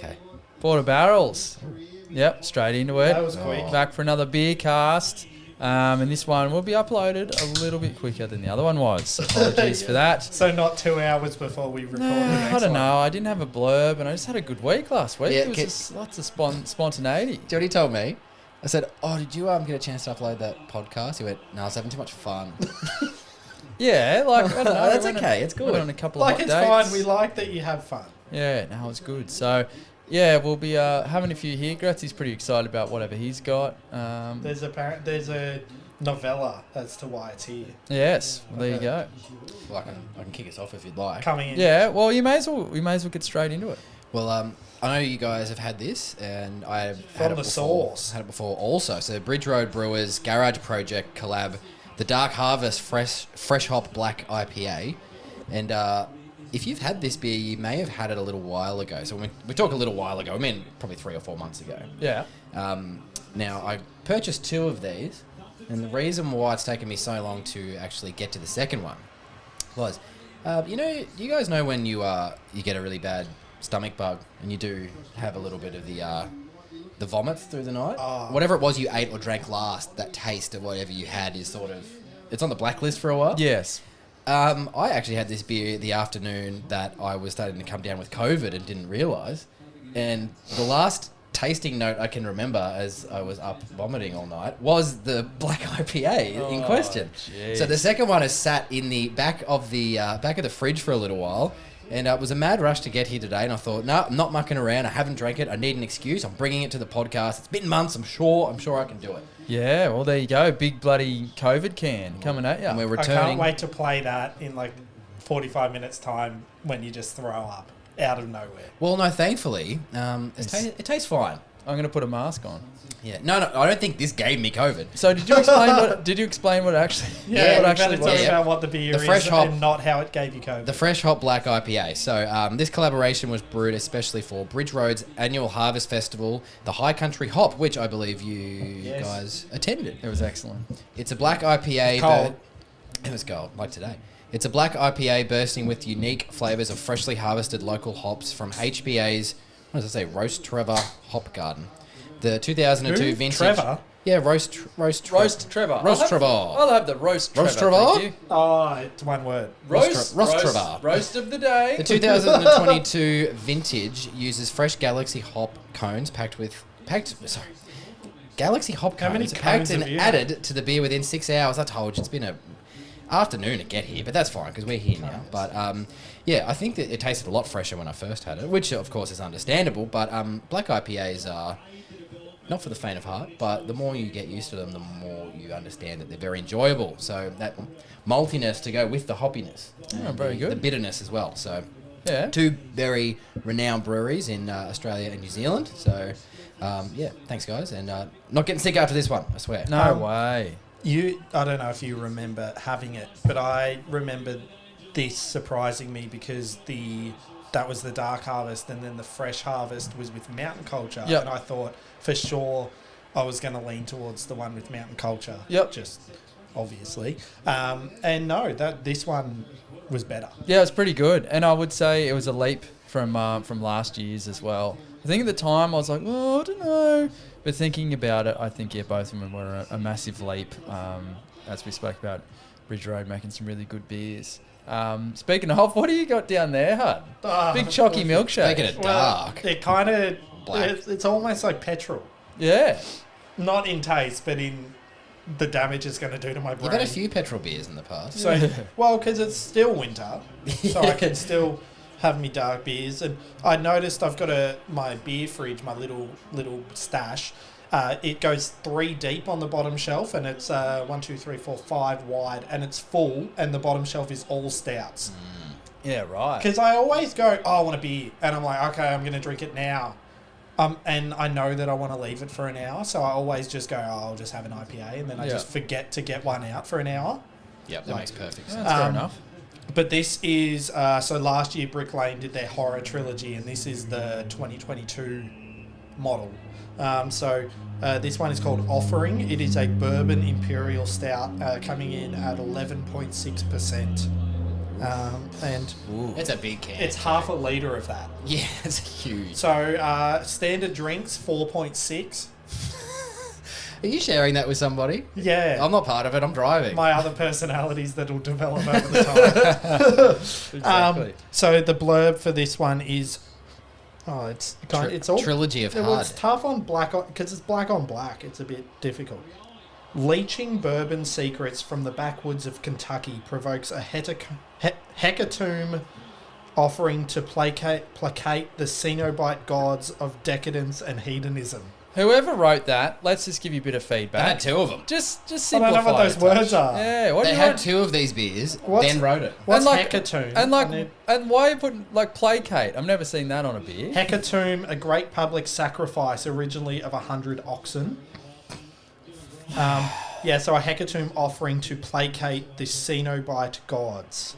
okay. Porter barrels. Yep, straight into it. That was quick. Back for another Beercast. And this one will be uploaded a little bit quicker than the other one was. Apologies for that. So not 2 hours before we record the next I don't one. know. I didn't have a blurb, and I just had a good week last week. Yeah, It was just lots of spontaneity. Do you know what he told me? I said, "Oh, did you get a chance to upload that podcast?" He went, "No, I was having too much fun." Yeah, like, I don't know. That's went okay. It's good. Went on a couple Like, of hot it's dates. fine. We like that you have fun. Yeah, no, it's good. So, yeah, we'll be having a few here. Gratzy's pretty excited about whatever he's got. There's a novella as to why it's here. Yes, well, there you go. Well, I can kick us off if you'd like. Coming in. Yeah, well, we may as well get straight into it. Well, I know you guys have had this, and I have From had it the before. source. Had it before also. So Bridge Road Brewers Garage Project collab, the Dark Harvest Fresh Hop Black IPA, and if you've had this beer, you may have had it a little while ago. So when we talk a little while ago, I mean probably 3 or 4 months ago. Yeah. Now I purchased 2 of these, and the reason why it's taken me so long to actually get to the second one was, you guys know when you get a really bad stomach bug and you do have a little bit of the vomits through the night. Whatever it was you ate or drank last, that taste of whatever you had is it's on the blacklist for a while. Yes. I actually had this beer the afternoon that I was starting to come down with COVID and didn't realise. And the last tasting note I can remember as I was up vomiting all night was the black IPA in question. Geez. So the second one has sat in the back of the fridge for a little while. And it was a mad rush to get here today, and I thought, no, I'm not mucking around. I haven't drank it. I need an excuse. I'm bringing it to the podcast. It's been months. I'm sure I can do it. Yeah, well, there you go. Big bloody COVID can coming at you. And we're I returning. can't wait to play that in like 45 minutes time when you just throw up out of nowhere. Well, no, thankfully, it tastes fine. I'm going to put a mask on. Yeah, no, I don't think this gave me COVID. So did you explain what actually? Yeah, what we actually better talk was? about what the beer The is fresh hop- and not how it gave you COVID. The Fresh Hop Black IPA. So this collaboration was brewed especially for Bridge Road's annual Harvest Festival, the High Country Hop, which I believe you guys attended. It was excellent. It's a black IPA. Cold. It was cold, like today. It's a black IPA bursting with unique flavours of freshly harvested local hops from HBA's, Roast Trevor Hop Garden. The 2002 Who? vintage. Trevor? Yeah, Roast Trevor. Roast Trevor. I'll have the roast Trevor. Roast Trevor? Thank you. Oh, it's one word. Roast Trevor. Roast of the day. The 2022 vintage uses fresh Galaxy hop cones Galaxy hop How many cones packed cones and have you added to the beer within 6 hours. I told you, it's been a afternoon to get here, but that's fine because we're here now. But I think that it tasted a lot fresher when I first had it, which of course is understandable. But black IPAs are not for the faint of heart, but the more you get used to them, the more you understand that they're very enjoyable. So that maltiness to go with the hoppiness, and very good. the bitterness as well. So Yeah. 2 very renowned breweries in Australia and New Zealand. So thanks guys, and not getting sick after this one, I swear. No way. I don't know if you remember having it, but I remember this surprising me because that was the Dark Harvest, and then the Fresh Harvest was with Mountain Culture. Yep. And I thought for sure I was going to lean towards the one with Mountain Culture. Yep. Just obviously. And no, this one was better. Yeah, it's pretty good, and I would say it was a leap from last year's as well. I think at the time I was like, well, I don't know, but thinking about it, I think both of them were a massive leap. As we spoke about, Bridge Road making some really good beers. Speaking of, what do you got down there, Hud? Big chalky milkshake. Making it dark. It kind of Black. it's almost like petrol, Yeah. not in taste, but in the damage it's going to do to my brain. You've had a few petrol beers in the past. So, well, because it's still winter, so I can still have me dark beers. And I noticed I've got my beer fridge, my little stash. It goes 3 deep on the bottom shelf, and it's 1, 2, 3, 4, 5 wide, and it's full, and the bottom shelf is all stouts. Yeah, right. Because I always go, I want a beer, and I'm like, okay, I'm going to drink it now. And I know that I want to leave it for an hour, so I always just go, I'll just have an IPA, and then I just forget to get one out for an hour. Yep, that makes perfect Yeah, sense. that's fair enough. But this is, so last year Brick Lane did their horror trilogy, and this is the 2022 model. This one is called Offering. It is a bourbon imperial stout coming in at 11.6%. And Ooh. It's a big can. it's half a litre of that. Yeah, it's huge. So standard drinks, 4.6. Are you sharing that with somebody? Yeah. I'm not part of it. I'm driving. My other personalities that will develop over the time. Exactly. So the blurb for this one is, it's all Trilogy of well, hard. it's tough on black because it's black on black. It's a bit difficult. Leeching bourbon secrets from the backwoods of Kentucky provokes a hecatomb offering to placate the Cenobite gods of decadence and hedonism. Whoever wrote that, let's just give you a bit of They feedback. had two of them. Just I simplify don't know what those it a touch. words are. Yeah, what They do you had want? two of these beers, What's- then wrote it. What's like- hecatomb? And why are you putting like placate? I've never seen that on a beer. Hecatomb, a great public sacrifice, originally of 100 oxen. So a hecatomb offering to placate the Cenobite gods.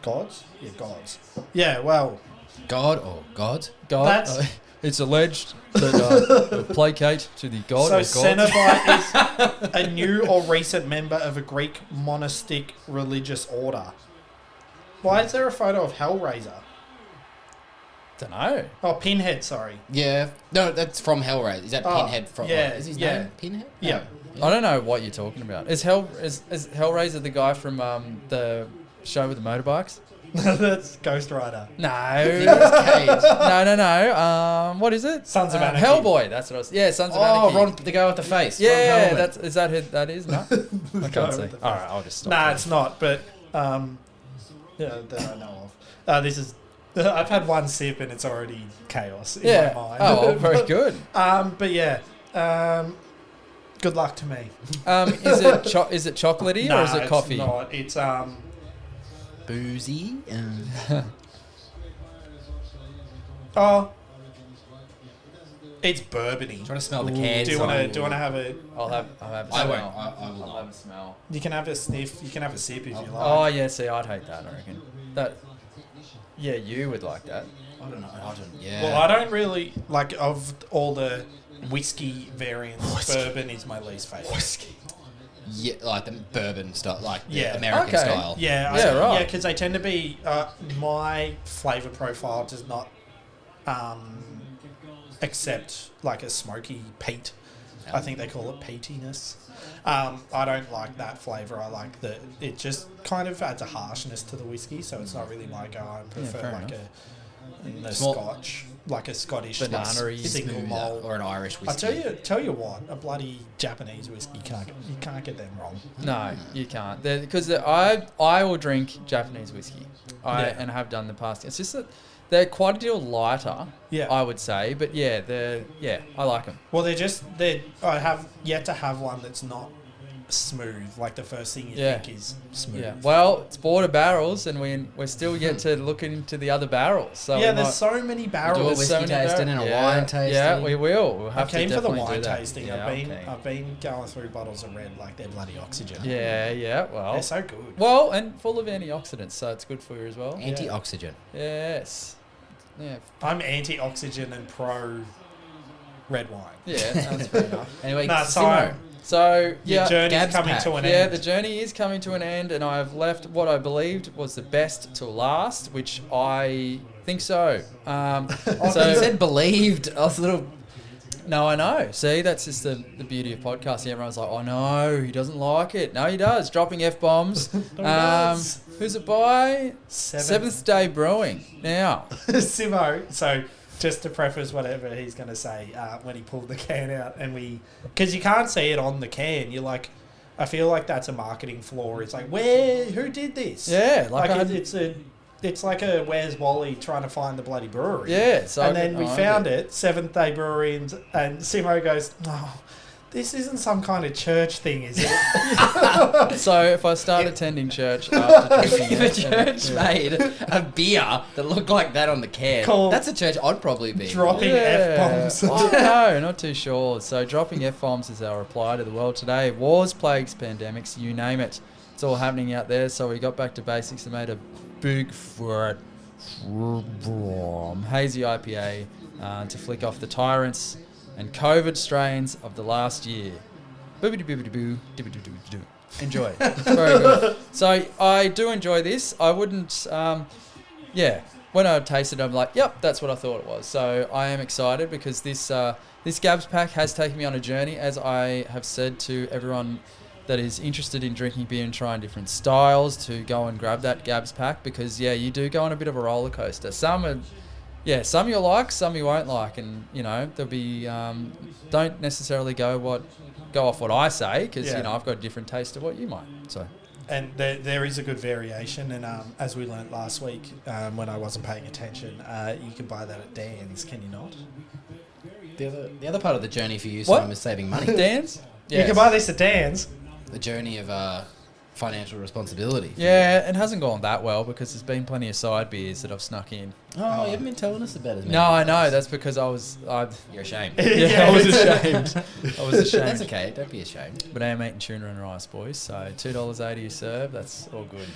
Gods? Yeah, gods. Yeah, well, God or God? God, That's- it's alleged that placate to the god so or gods. Cenobite is a new or recent member of a Greek monastic religious order. Why is there a photo of Hellraiser? Don't know. Oh, Pinhead, sorry. Yeah. No, that's from Hellraiser. Is that Oh, Pinhead from... yeah, is his yeah. name Pinhead? Yeah. I don't know what you're talking about. Is Hellraiser the guy from the show with the motorbikes? That's Ghost Rider. No. Nicolas Cage. No. What is it? Sons of Anarchy. Hellboy. That's what I was. Yeah, Sons of Oh, Anarchy. the guy with the face. Yeah, Ron Perlman. is that who that is? No, I can't see. with the All right, I'll just stop. Nah, it's not, but that I know of. This is... I've had one sip and it's already chaos in my mind. Oh, very good. But yeah, good luck to me. Is it chocolatey or is it coffee? It's not. It's Boozy. it's bourbony. Do you want to smell the cans? Do you want to have a? I'll have a I smell. won't. I will I'll have not. a smell. You can have a sniff. You can have a sip if you like. Oh yeah, see, I'd hate that. I reckon that. Yeah, you would like that. I don't know. Yeah. Well, I don't really like of all the whiskey variants. Bourbon is my least favorite. Whiskey. Yeah, like the bourbon style, like the Yeah. American Okay. style. Yeah, right. Yeah, because they tend to be. My flavor profile does not accept like a smoky peat. I think they call it peatiness. I don't like that flavor. I like it just kind of adds a harshness to the whiskey, so it's not really my go. I prefer fair like a Small- Scotch, like a Scottish Banana-y, single Smoother, malt. or an Irish whiskey. I tell you what, a bloody Japanese whiskey you can't get them wrong. No, you can't. Because I will drink Japanese whiskey. And have done in the past. It's just that they're quite a deal lighter. Yeah. I would say, but I like them. Well, I have yet to have one that's not smooth. Like the first thing you Yeah. think is smooth. Yeah. Well, it's border barrels, and we're still yet to look into the the barrels. So Yeah, we there's might so many Do a barrels. There's so whiskey many tasting and a barrels. wine tasting. Yeah, we will. We'll I have to came for the definitely wine do that. tasting. Yeah, I've been going through bottles of red like they're bloody oxygen. Yeah. Well, They're so good. well, and full of antioxidants, so it's good for you as well. Antioxidant. Yes. Yeah. I'm anti-oxygen and pro red wine. Yeah, that's fair enough. Anyway, Nah, Simmo. so So your journey's GABS coming pack. to an Yeah, end. the journey is coming to an end, and I have left what I believed was the best to last, which I think so. Oh, So you said believed. I was a little... no, I know. See, that's just the beauty of podcasting. Everyone's like, "Oh no, he doesn't like it." No, he does. Dropping f bombs. does. Who's it by? Seventh Seventh Day Brewing. Now, Simmo. So just to preface whatever he's going to say, when he pulled the can out and because you can't see it on the can, you're like, I feel like that's a marketing flaw. It's like, who did this? yeah, Like I- it's like a Where's Wally trying to find the bloody brewery. yeah. So And then we found it, Seventh Day Brewery, and Simmo goes, "Oh, this isn't some kind of church thing, is it?" So if I start attending church after drinking If a it, church made a beer that looked like that on the can, Called that's a church I'd probably be. Dropping F-bombs. I don't know, not too sure. So dropping F-bombs is our reply to the world today. Wars, plagues, pandemics, you name it. It's all happening out there. So we got back to basics and made a big fat hazy IPA to flick off the tyrants and COVID strains of the last year. Boobity boobity boo, dibbity doo doo. Enjoy. It's very good. So I do enjoy this. I wouldn't, when I tasted it, I'm like, yep, that's what I thought it was. So I am excited because this GABS pack has taken me on a journey, as I have said to everyone that is interested in drinking beer and trying different styles, to go and grab that GABS pack, because you do go on a bit of a roller coaster. Some you'll like, some you won't like, and there'll be don't necessarily go off what I say, because I've got a different taste of what you might. So. And there is a good variation, and as we learnt last week when I wasn't paying attention, you can buy that at Dan's, can you not? The other part of the journey for you, Simon, is saving money. Dan's? Yes. You can buy this at Dan's. The journey of financial responsibility. Yeah, it hasn't gone that well because there's been plenty of side beers that I've snuck in. Oh, you haven't been telling us about it. No, I know. That's because you're ashamed. I was ashamed. That's okay. Don't be ashamed. But I am eating tuna and rice, boys. So $2.80 a serve. That's all good.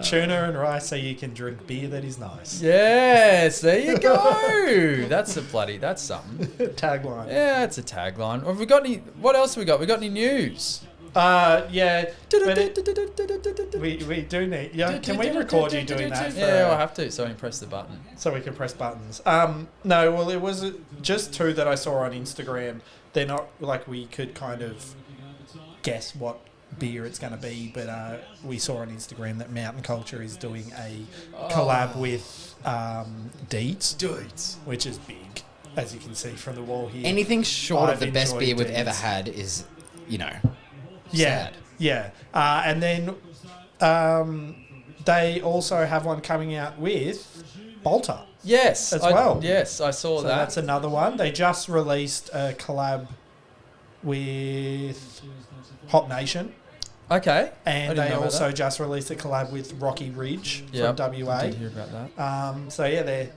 Tuna and rice, so you can drink beer that is nice. Yes, there you go. That's something. Tagline. Yeah, it's a tagline. Have we got any? What else have we got? We got any news? Yeah. We do need. Yeah, can we record you doing that? I'll have to. So I can press the button. So we can press buttons. No, well, it was just two that I saw on Instagram. They're not like we could kind of guess what beer it's going to be, but we saw on Instagram that Mountain Culture is doing a collab with Deeds, which is big, as you can see from the wall here. Anything short of the best beer we've ever had is, sad. Yeah. And then they also have one coming out with Bolter. Yes. As well. Yes, I saw so that. That's another one. They just released a collab with Hop Nation. Okay. And they also just released a collab with Rocky Ridge from WA. I did hear about that. So they're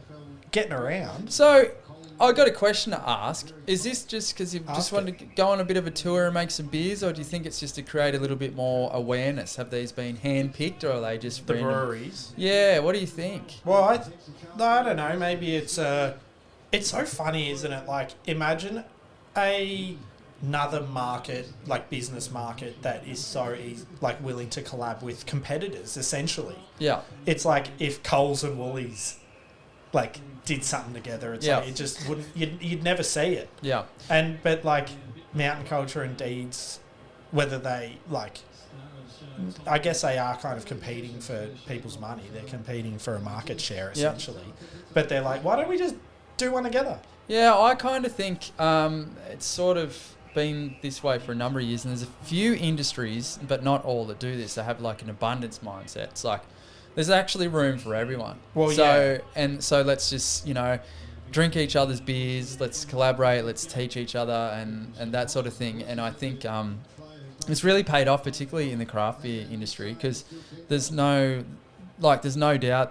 getting around. So I got a question to ask. Is this just because you just wanted to go on a bit of a tour and make some beers, or do you think it's just to create a little bit more awareness? Have these been hand-picked, or are they just the random? Breweries? Yeah, what do you think? Well, I don't know. Maybe it's so funny, isn't it? Like, imagine another market, like business market, that is so easy, like willing to collab with competitors, essentially. Yeah. It's like if Coles and Woolies like did something together, it's like it just wouldn't, you'd never see it. Yeah. But like Mountain Culture and Deeds, whether they like, I guess they are kind of competing for people's money. They're competing for a market share, essentially. But they're like, why don't we just do one together? Yeah, I kind of think it's sort of been this way for a number of years, and there's a few industries, but not all, that do this. They have like an abundance mindset. It's like, there's actually room for everyone. Well, so let's just, drink each other's beers, let's collaborate, let's teach each other and that sort of thing. And I think it's really paid off, particularly in the craft beer industry, because there's no doubt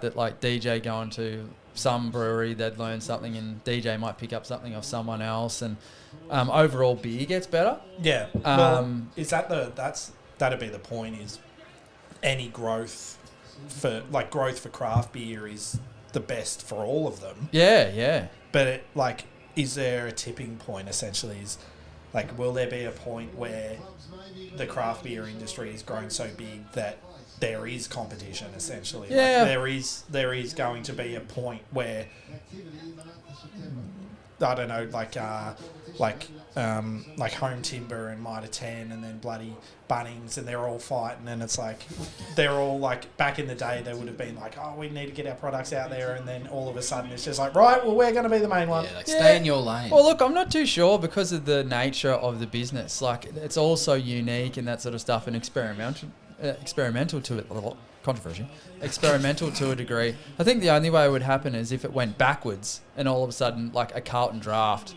that like DJ going to some brewery, they'd learn something, and DJ might pick up something off someone else, and overall beer gets better. Yeah. Is that'd be the point, is any growth for craft beer is the best for all of them. Yeah. But is there a tipping point, essentially? Is like, will there be a point where the craft beer industry is growing so big that there is competition, essentially? Yeah. There is going to be a point where, I don't know, like Home Timber and Mitre 10 and then bloody Bunnings, and they're all fighting, and it's like, they're all like, back in the day they would have been like, oh, we need to get our products out there, and then all of a sudden it's just like, right, well, we're going to be the main one. Yeah, stay in your lane. Well, look, I'm not too sure, because of the nature of the business. Like, it's also unique and that sort of stuff, and experimental to it. Controversy. Experimental to a degree. I think the only way it would happen is if it went backwards, and all of a sudden, like, a Carlton Draft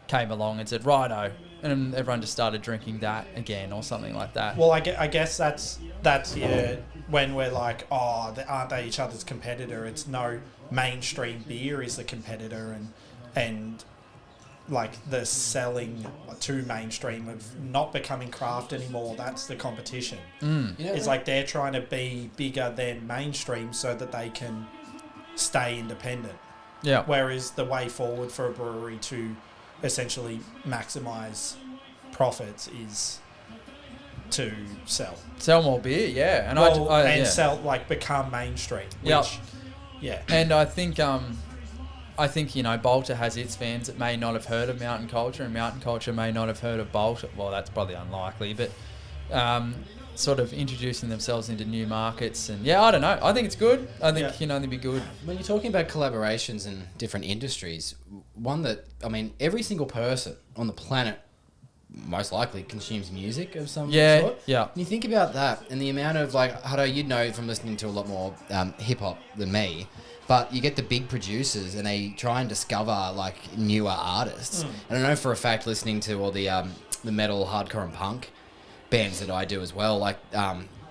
came along and said, righto, and everyone just started drinking that again, or something like that. Well, I guess that's when we're like, oh, aren't they each other's competitor? It's no, mainstream beer is the competitor, and like the selling to mainstream of not becoming craft anymore, that's the competition. It's like they're trying to be bigger than mainstream so that they can stay independent. Yeah. Whereas the way forward for a brewery to essentially maximise profits is to sell. Sell more beer, yeah. And sell, like, become mainstream. Which, yeah. And I think Bolter has its fans that may not have heard of Mountain Culture, and Mountain Culture may not have heard of Bolter. Well, that's probably unlikely, but sort of introducing themselves into new markets. And I don't know. I think it's good. I think it can only be good. When you're talking about collaborations in different industries, one that, I mean, every single person on the planet most likely consumes music of some sort. Yeah. And you think about that and the amount of, like, Huddo, you'd know from listening to a lot more hip-hop than me, but you get the big producers and they try and discover, like, newer artists. And I know for a fact, listening to all the metal, hardcore and punk bands that I do as well, like,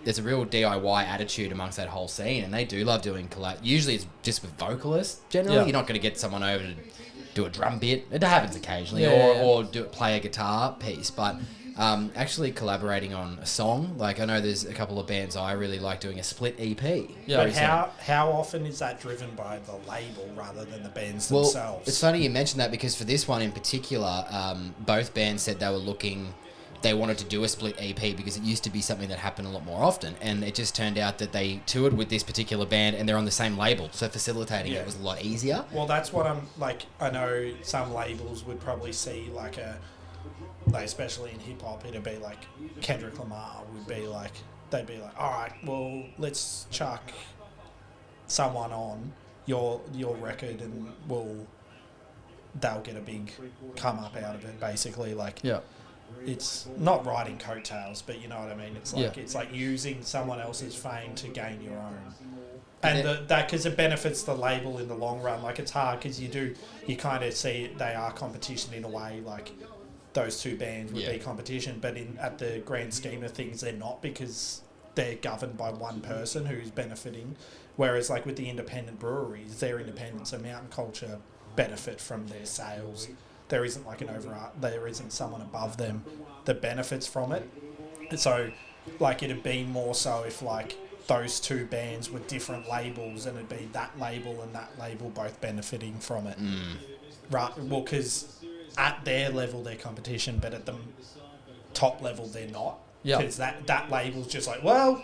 there's a real DIY attitude amongst that whole scene, and they do love doing collab. Usually it's just with vocalists, generally. You're not going to get someone over to do a drum bit. It happens occasionally, or play a guitar piece, but actually collaborating on a song, like, I know there's a couple of bands I really like doing a split EP. But how often is that driven by the label rather than the bands themselves? It's funny you mentioned that, because for this one in particular, both bands said they wanted to do a split EP because it used to be something that happened a lot more often, and it just turned out that they toured with this particular band and they're on the same label, so facilitating it was a lot easier. Well, that's what I'm like. I know some labels would probably see like especially in hip hop, it'd be like Kendrick Lamar would be like, they'd be like, all right, well, let's chuck someone on your record and they'll get a big come up out of it, basically. Like, it's not riding coattails, but you know what I mean. It's like it's like using someone else's fame to gain your own, and that because it benefits the label in the long run. Like, it's hard because you kind of see they are competition in a way. Like, those two bands would be competition, but at the grand scheme of things, they're not, because they're governed by one person who's benefiting. Whereas, like, with the independent breweries, they're independent, so Mountain Culture benefit from their sales. There isn't like there isn't someone above them that benefits from it. So, like, it'd be more so if, like, those two bands were different labels, and it'd be that label and that label both benefiting from it. Right? Well, because at their level they're competition, but at the top level they're not. Because that label's just like, well,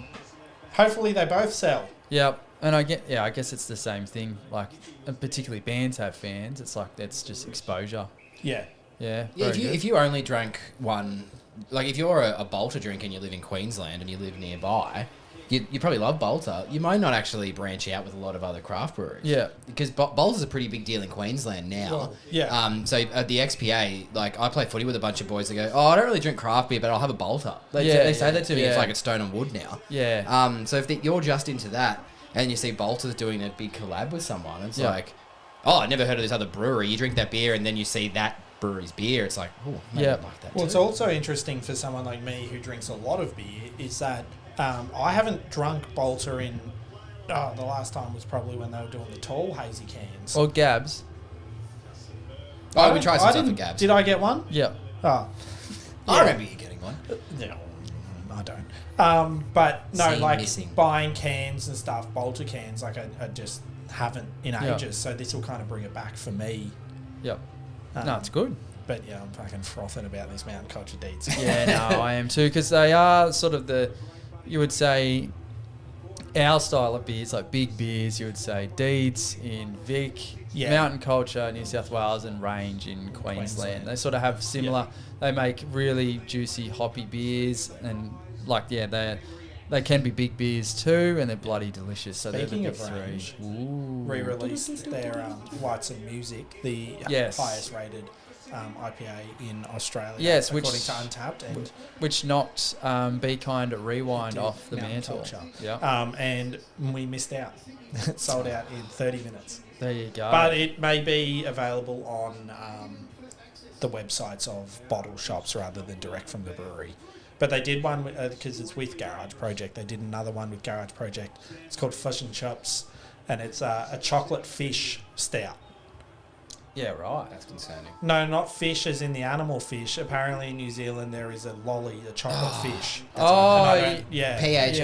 hopefully they both sell. Yep. And I guess it's the same thing. Like, and particularly bands have fans. It's like, that's just exposure. Yeah. If you only drank one, like, if you're a Bolter drinker and you live in Queensland and you live nearby, you probably love Bolter. You might not actually branch out with a lot of other craft breweries. Yeah. Because Bolter's a pretty big deal in Queensland now. Well, so at the XPA, like, I play footy with a bunch of boys that go, oh, I don't really drink craft beer, but I'll have a Bolter. They say that to me. It's like it's stone and wood now. Yeah. So if you're just into that and you see Bolter's doing a big collab with someone, it's like, oh, I never heard of this other brewery. You drink that beer and then you see that brewery's beer. It's like, oh, maybe I like that too. It's also interesting for someone like me who drinks a lot of beer is that I haven't drunk Bolter in... the last time was probably when they were doing the tall hazy cans. Or GABS. Oh, we tried some stuff at GABS. Did I get one? Yeah. Oh. I remember you getting one. No, I don't. But no, like, missing. buying cans and stuff, Bolter cans, like, I just haven't in ages. So this will kind of bring it back for me. Yep. No, it's good. But yeah, I'm fucking frothing about these Mountain Culture deeds. Yeah, no, I am too, because they are sort of you would say, our style of beers, like big beers, you would say Deeds in Vic, Mountain Culture, New South Wales, and Range in Queensland. They sort of have similar, they make really juicy, hoppy beers, and like, they can be big beers too, and they're bloody delicious. So Speaking they're the of big Range, three. re-released their Whites and Music, the highest rated IPA in Australia, according to Untapped, and which knocked Be Kind Rewind off the mantle. And we missed out. It sold out in 30 minutes. There you go. But it may be available on the websites of bottle shops rather than direct from the brewery. But they did one, because it's with Garage Project, they did another one with Garage Project. It's called Fish and Chops, and it's a chocolate fish stout. Yeah, right. That's concerning. No, not fish as in the animal fish. Apparently in New Zealand there is a lolly, a chocolate fish. PHISH?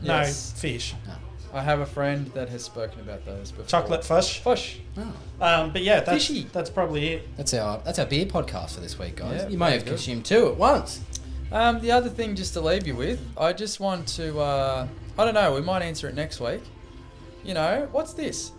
No, fish. No. I have a friend that has spoken about those before. Chocolate fish. Fish. Oh. But yeah, that's probably it. That's our beer podcast for this week, guys. Yeah, you may have consumed two at once. The other thing, just to leave you with, I just want to, I don't know, we might answer it next week. You know, what's this?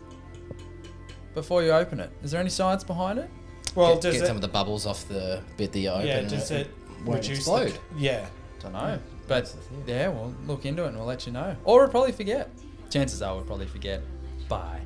Before you open it, is there any science behind it? Well, Get does some of the bubbles off the bit that you open. yeah, does it won't reduce explode? Yeah. Don't know, but That's the thing. yeah, we'll look into it and we'll let you know. Or we'll probably forget. Chances are we'll probably forget. Bye.